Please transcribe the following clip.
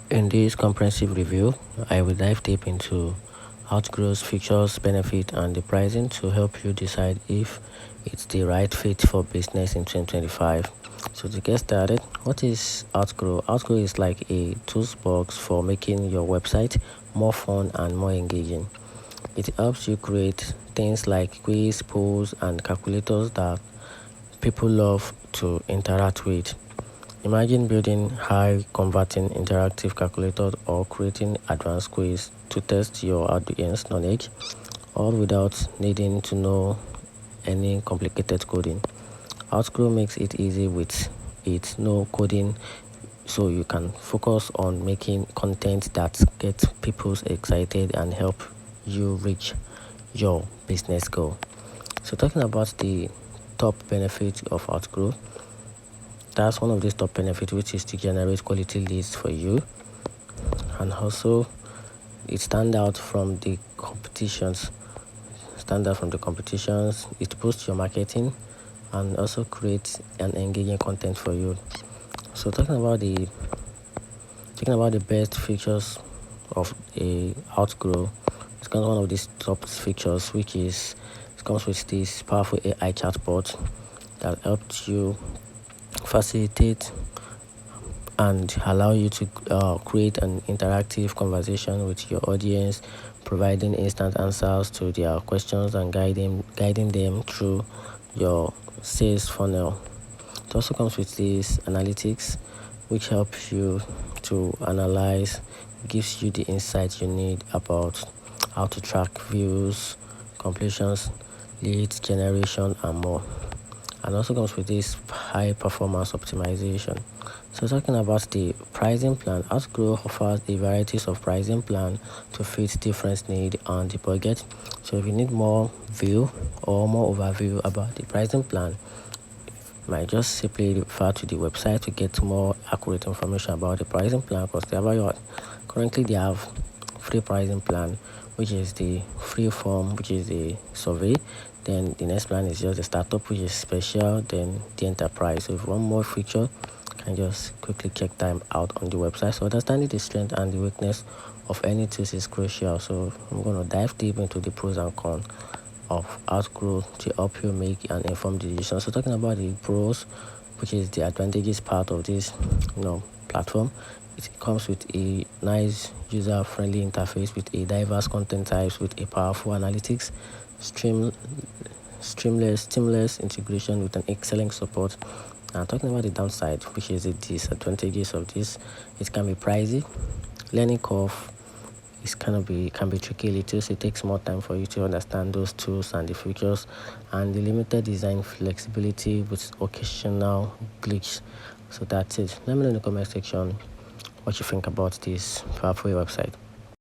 In this comprehensive review, I will dive deep into Outgrow's features, benefits, and the pricing to help you decide if it's the right fit for business in 2025. So to get started, what is Outgrow? Outgrow is like a toolbox for making your website more fun and more engaging. It helps you create things like quiz, polls, and calculators that people love to interact with. Imagine building high converting interactive calculators or creating advanced quiz to test your audience knowledge, all without needing to know any complicated coding. Outgrow makes it easy with its no coding, so you can focus on making content that gets people excited and help you reach your business goal. So talking about the top benefits of Outgrow, that's one of these top benefits, which is to generate quality leads for you, and also it stand out from the competitions. It boosts your marketing and also creates an engaging content for you. So talking about the best features of a Outgrow, it's kind of one of these top features, which is it comes with this powerful AI chatbot that helps you facilitate and allow you to create an interactive conversation with your audience, providing instant answers to their questions and guiding them through your sales funnel. It also comes with this analytics, which helps you to analyze, gives you the insights you need about how to track views, completions, leads generation, and more. And also comes with this high performance optimization. So talking about the pricing plan, Outgrow offers a varieties of pricing plan to fit different need and the budget. So if you need more view or more overview about the pricing plan, you might just simply refer to the website to get more accurate information about the pricing plan, because currently they have free pricing plan, which is the free form, which is the survey. Then the next plan is just the startup, which is special. Then the enterprise. So if you want more feature, you can just quickly check them out on the website. So understanding the strength and the weakness of any tools is crucial. So I'm going to dive deep into the pros and cons of Outgrow to help you make an informed decision. So talking about the pros, which is the advantages part of this platform, it comes with a nice user-friendly interface with a diverse content types with a powerful analytics, seamless integration with an excellent support. And talking about the downside, which is the disadvantages of this, it can be pricey. Learning curve can be tricky little, so it takes more time for you to understand those tools and the features, and the limited design flexibility with occasional glitch. So that's it. Let me know in the comment section what you think about this powerful website.